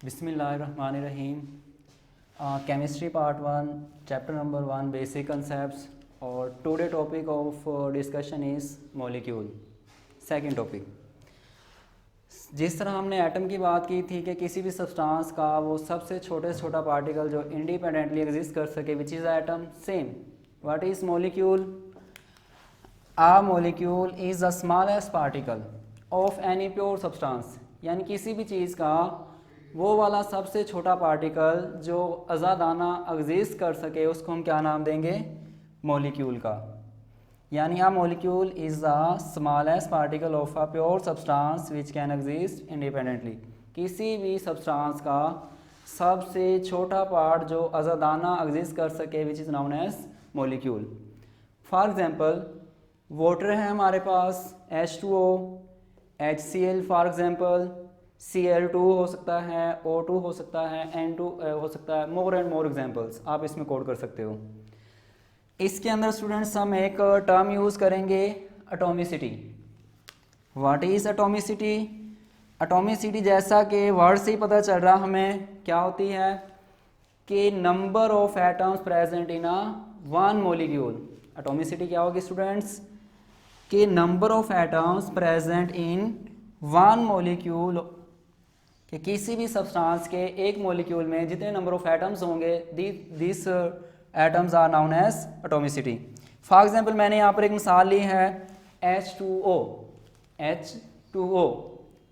बिस्मिल्लाहिर्रहमानिर्रहीम। Chemistry part 1 chapter number 1 basic concepts और today topic of discussion is molecule. Second topic, जिस तरह हमने एटम की बात की थी कि किसी भी सब्सटेंस का वो सबसे छोटे से छोटा पार्टिकल जो इंडिपेंडेंटली एग्जिस्ट कर सके which is atom, same what is molecule. A molecule is the smallest particle of any pure substance, यानी किसी भी चीज़ का वो वाला सबसे छोटा पार्टिकल जो आज़ादाना एग्जिस्ट कर सके उसको हम क्या नाम देंगे, मॉलिक्यूल का। यानी a molecule is the smallest particle of a pure substance which can exist independently, किसी भी सब्सटेंस का सबसे छोटा पार्ट जो आज़ादाना एग्जिस्ट कर सके which is known as molecule. For example water है हमारे पास H2O, HCl for example, Cl2 हो सकता है, O2 हो सकता है, N2 हो सकता है, मोर एंड मोर एग्जांपल्स आप इसमें कोड कर सकते हो। इसके अंदर स्टूडेंट्स हम एक टर्म यूज़ करेंगे atomicity. What is atomicity? Atomicity जैसा कि वर्ड से ही पता चल रहा हमें क्या होती है कि number of atoms present in a one molecule. Atomicity क्या होगी स्टूडेंट्स कि number of atoms present in one molecule, कि किसी भी सब्सटेंस के एक मॉलिक्यूल में जितने नंबर ऑफ एटम्स होंगे this atoms are known as atomicity. For example मैंने यहाँ पर एक मिसाल ली है H2O,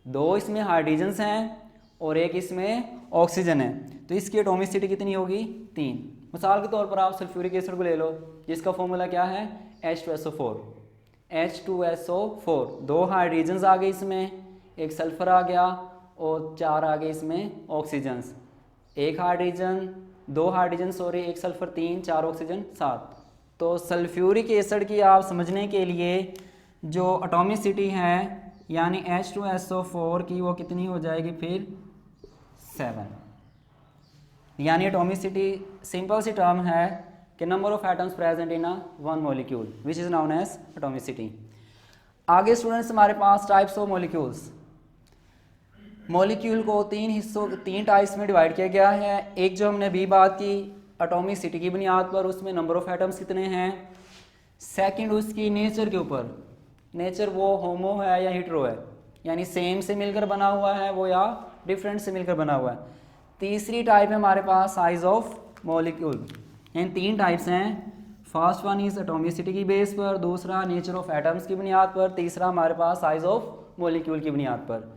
दो इसमें हाइड्रोजन्स हैं और एक इसमें ऑक्सीजन है, तो इसकी एटॉमिसिटी कितनी होगी? 3। मिसाल के तौर पर आप सल्फ्यूरिक एसिड को ले लो जिसका फॉर्मूला क्या है H2SO4, दो हाइड्रोजन्स आ गए इसमें, एक सल्फर आ गया और 4 आ गए इसमें ऑक्सीजन्स, एक हाइड्रोजन, दो हाइड्रोजन सॉरी, एक सल्फर 3, 4 ऑक्सीजन 7। तो सल्फ्यूरिक एसिड की आप समझने के लिए जो एटॉमिसिटी है यानी H2SO4 की वो कितनी हो जाएगी फिर 7। यानी एटॉमिसिटी सिंपल सी टर्म है कि number of atoms present in a one molecule which is known as atomicity. आगे स्टूडेंट्स हमारे पास टाइप्स ऑफ मॉलिक्यूल्स। मॉलिक्यूल को तीन टाइप्स में डिवाइड किया गया है। एक जो हमने अभी बात की एटॉमिसिटी की बुनियाद पर, उसमें नंबर ऑफ एटम्स कितने हैं। सेकंड उसकी नेचर के ऊपर, नेचर वो होमो है या हिट्रो है, यानी सेम से मिलकर बना हुआ है वो या डिफरेंट से मिलकर बना हुआ है। तीसरी टाइप है हमारे पास साइज ऑफ मॉलिक्यूल। इन 3 टाइप्स हैं। फर्स्ट वन इज एटॉमिसिटी की बेस पर, दूसरा नेचर ऑफ एटम्स की बुनियाद पर, तीसरा हमारे पास साइज ऑफ मॉलिक्यूल की बुनियाद पर।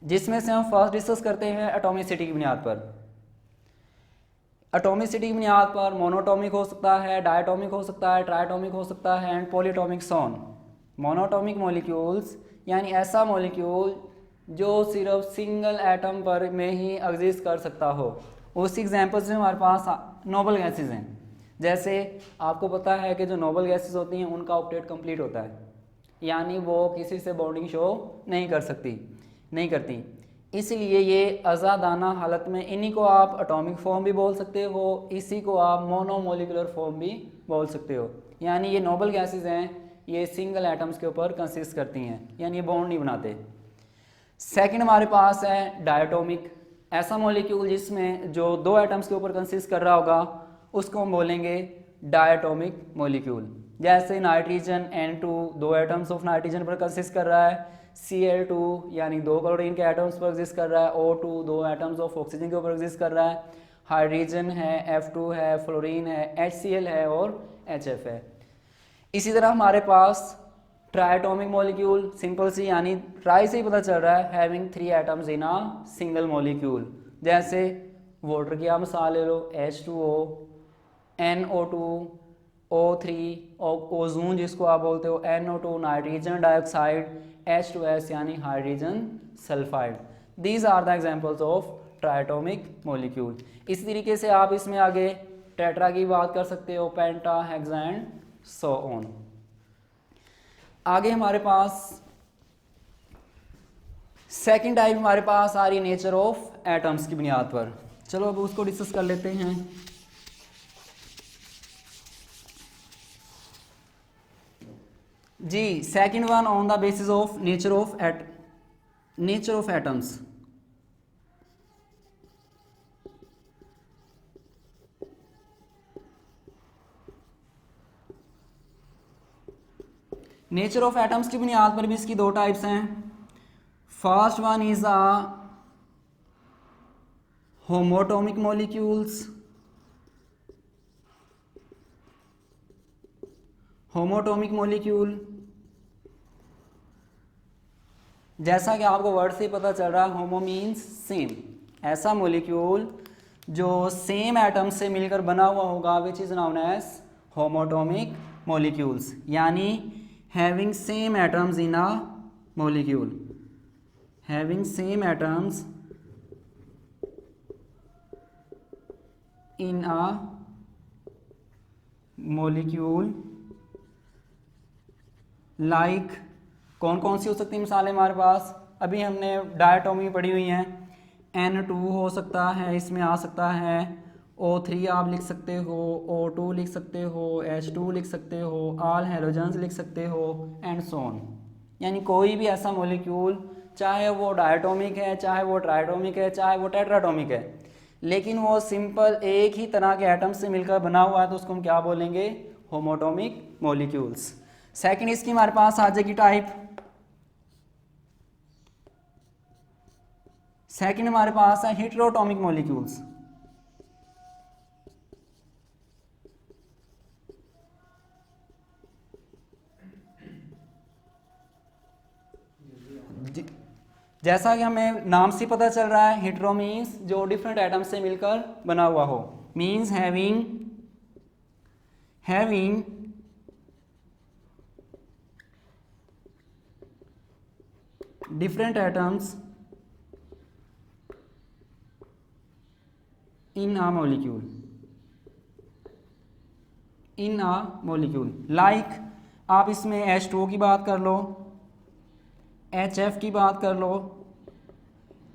जिसमें से हम फर्स्ट डिस्कस करते हैं एटॉमिसिटी की बुनियाद पर। एटॉमिसिटी की बुनियाद पर मोनोटॉमिक हो सकता है, डायटॉमिक हो सकता है, ट्राइटॉमिक हो सकता है and polyatomic sworn. Monoatomic molecules यानी ऐसा मॉलिक्यूल जो सिर्फ सिंगल एटम पर में ही एग्जिस्ट कर सकता हो। उस एग्जांपल्स में हमारे पास नोबल गैसेज हैं। जैसे आपको पता है कि जो नोबल गैसेज होती हैं उनका ऑक्टेट कंप्लीट होता है, यानी वो किसी से बॉन्डिंग शो नहीं करती। इसलिए ये आज़ादाना हालत में इन्हीं को आप एटॉमिक फॉर्म भी बोल सकते हो, इसी को आप मोनोमोलिकुलर फॉर्म भी बोल सकते हो। यानी ये नोबल गैसेज हैं, ये सिंगल एटम्स के ऊपर कंसिस्ट करती हैं, यानी ये बॉन्ड नहीं बनाते। सेकंड हमारे पास है डायटोमिक, ऐसा मॉलिक्यूल जिसमें जो 2 एटम्स के ऊपर कंसिस्ट कर रहा होगा उसको हम बोलेंगे डायटोमिक मॉलिक्यूल। जैसे nitrogen N2 2 atoms of nitrogen पर कंसिस्ट कर रहा है, Cl2 यानी 2 क्लोरीन के एटम्स पर एग्जिस्ट कर रहा है, O2 2 एटम्स ऑफ ऑक्सीजन के ऊपर एग्जिस्ट कर रहा है, हाइड्रोजन है, F2 है, फ्लोरीन है, HCl है और HF है। इसी तरह हमारे पास ट्राइटोमिक मॉलिक्यूल, सिंपल सी यानी ट्राई से ही पता चल रहा है, having 3 atoms in a single molecule. जैसे वाटर की आप मिसाल ले लो H2O, NO2, O3, ओजोन जिसको आप बोलते हो, NO2 नाइट्रोजन डाइऑक्साइड, H2S यानी hydrogen sulphide. These are the examples of triatomic molecule. इसी तरीके से आप इसमें आगे टेट्रा की बात कर सकते हो, पेंटा, हेक्सा एंड सो ऑन। आगे हमारे पास सेकंड टाइप हमारे पास आ रही है नेचर ऑफ एटम्स की बुनियाद पर। चलो अब उसको डिस्कस कर लेते हैं। जी second one on the basis of nature of atoms. Nature of atoms की बुनियाद पर भी इसकी दो टाइप्स हैं। First one is homoatomic molecules. Homoatomic molecule, जैसा कि आपको वर्ड से पता चल रहा है, होमो मीन्स सेम, ऐसा मॉलिक्यूल जो सेम एटम से मिलकर बना हुआ होगा, which is known as homoatomic molecules, यानी having same atoms in a molecule, having same atoms in a molecule. Like कौन कौन सी हो सकती है मिसालें हमारे पास? अभी हमने डायटोमी पढ़ी हुई हैं। N2 हो सकता है, इसमें आ सकता है O3 आप लिख सकते हो, O2 लिख सकते हो, H2 लिख सकते हो, ऑल हेलोजेंस लिख सकते हो, एंड सो ऑन। यानी कोई भी ऐसा मॉलिक्यूल, चाहे वो डायटोमिक है, चाहे वो ट्राइटोमिक है, चाहे वो टेट्राटोमिक है, लेकिन वो सिंपल एक ही तरह के एटम से मिलकर बना हुआ है, तो उसको हम क्या बोलेंगे? होमोटोमिक मॉलिक्यूल्स। सेकंड इसकी हमारे पास आ जाएगी टाइप। सेकंड हमारे पास है हेटेरोटॉमिक मॉलिक्यूल्स। जैसा कि हमें नाम से पता चल रहा है, हेटेरो मीन्स जो डिफरेंट एटम से मिलकर बना हुआ हो, means having different atoms in a molecule, like आप इसमें H2O की बात कर लो, HF की बात कर लो,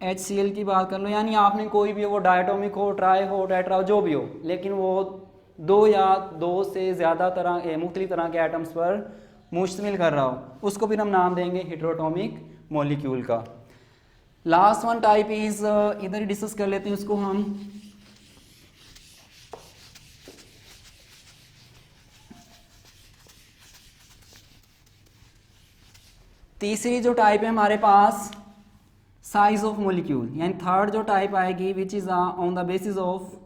HCl की बात कर लो, यानी आपने कोई भी वो डायटोमिक हो, ट्राई हो, टेट्रा, जो भी हो, लेकिन वो दो या दो से ज़्यादा तरह मुख्तलिफ तरह के एटम्स पर मुश्तमिल कर रहा हो, उसको फिर हम नाम देंगे हेटेरोटॉमिक मॉलिक्यूल का। लास्ट वन टाइप इज, इधर ही डिस्कस कर लेते हैं उसको हम। तीसरी जो टाइप है हमारे पास, साइज ऑफ मॉलिक्यूल, यानी थर्ड जो टाइप आएगी, which is on the basis of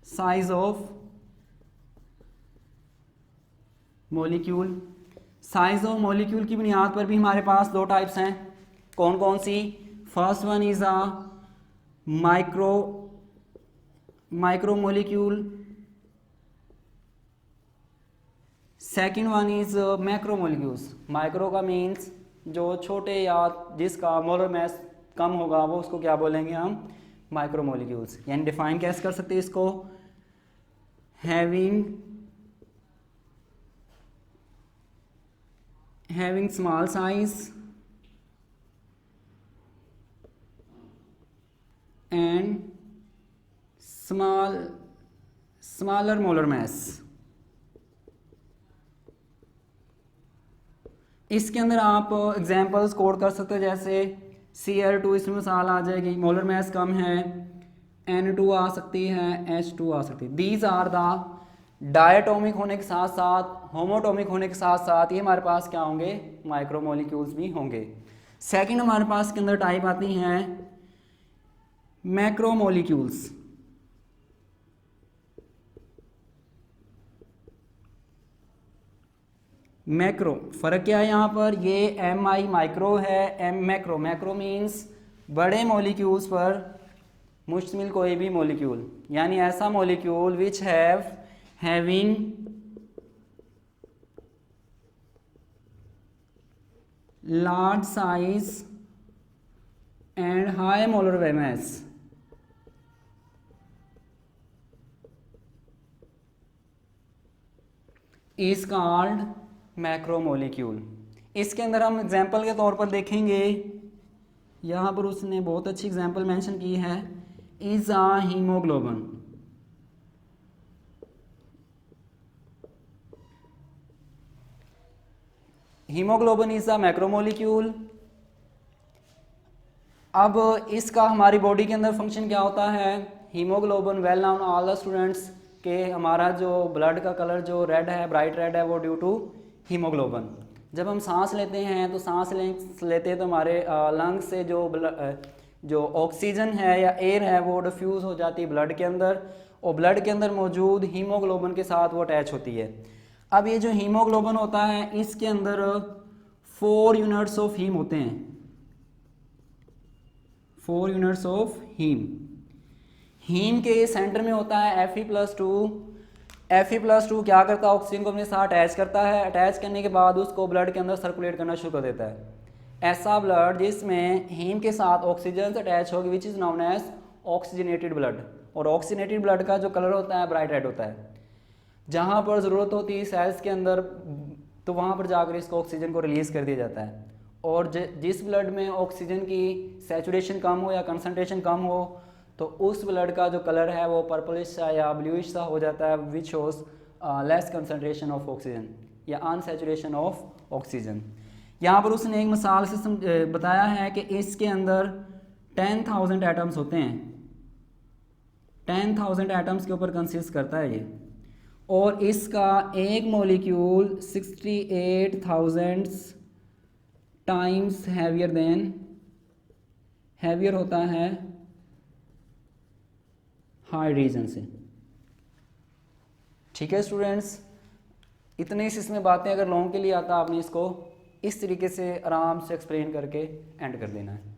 size of molecule. Size of molecule की बुनियाद पर भी हमारे पास दो टाइप्स हैं। कौन कौन सी? First one is micro molecule, second one is macro molecules. Micro का मीन्स जो छोटे या जिसका मोलर मास कम होगा, वो उसको क्या बोलेंगे हम? Micro molecules. यानी डिफाइन कैसे कर सकते हैं इसको? having small size and smaller molar mass। इसके अंदर आप एग्जांपल्स कोड कर सकते हो, जैसे Cl2 इसमें मिसाल आ जाएगी, मोलर मास कम है, N2 आ सकती है, H2 आ सकती है। दीज आर द डायटोमिक होने के साथ साथ, होमोटोमिक होने के साथ साथ, ये हमारे पास क्या होंगे? माइक्रोमोलिक्यूल्स भी होंगे। सेकंड हमारे पास के अंदर टाइप आती हैं मैक्रोमोलिक्यूल्स। मैक्रो, फर्क क्या है यहाँ पर? ये MI माइक्रो है, M मैक्रो। मैक्रो मीन्स बड़े मॉलिक्यूल्स पर मुश्तमिल कोई भी मॉलिक्यूल, यानी ऐसा molecule which having large size and high molar mass। is called macromolecule. इसके अंदर हम एग्जाम्पल के तौर पर देखेंगे, यहाँ पर उसने बहुत अच्छी एग्जाम्पल मेंशन की है, is a haemoglobin. Haemoglobin is a macromolecule. अब इसका हमारी बॉडी के अंदर फंक्शन क्या होता है? Haemoglobin well known all the students के हमारा जो ब्लड का कलर जो रेड है, ब्राइट रेड है, वो ड्यू टू हीमोग्लोबिन। जब हम सांस लेते हैं तो सांस लेते हैं तो हमारे लंग से जो ऑक्सीजन है या एयर है वो डिफ्यूज़ हो जाती है ब्लड के अंदर, और ब्लड के अंदर मौजूद हीमोग्लोबिन के साथ वो अटैच होती है। अब ये जो हीमोग्लोबिन होता है इसके अंदर 4 यूनिट्स ऑफ हीम होते हैं, 4 यूनिट्स ऑफ हीम। हीम के सेंटर में होता है Fe+2। Fe+2 क्या करता है, ऑक्सीजन को अपने साथ अटैच करता है, अटैच करने के बाद उसको ब्लड के अंदर सर्कुलेट करना शुरू कर देता है। ऐसा ब्लड जिसमें हीम के साथ ऑक्सीजन से अटैच होगी which is known as oxygenated blood, और ऑक्सीजनेटेड ब्लड का जो कलर होता है ब्राइट रेड होता है। जहाँ पर ज़रूरत होती है सेल्स के अंदर तो वहाँ पर जाकर इसको ऑक्सीजन को रिलीज़ कर दिया जाता है, और जिस ब्लड में ऑक्सीजन की सैचुरेशन कम हो या कंसनट्रेशन कम हो तो उस ब्लड का जो कलर है वो पर्पलिश सा या ब्लूइश सा हो जाता है which shows less concentration of oxygen या अनसैचुरेशन ऑफ ऑक्सीजन। यहाँ पर उसने एक मिसाल से बताया है कि इसके अंदर 10,000 एटम्स होते हैं, 10,000 एटम्स के ऊपर कंसिस्ट करता है ये, और इसका एक मॉलिक्यूल 68,000 टाइम्स हैवियर होता है हाइड्रोजन से। ठीक है स्टूडेंट्स, इतने इसमें बातें अगर लॉन्ग के लिए आता आपने इसको इस तरीके से आराम से एक्सप्लेन करके एंड कर देना है।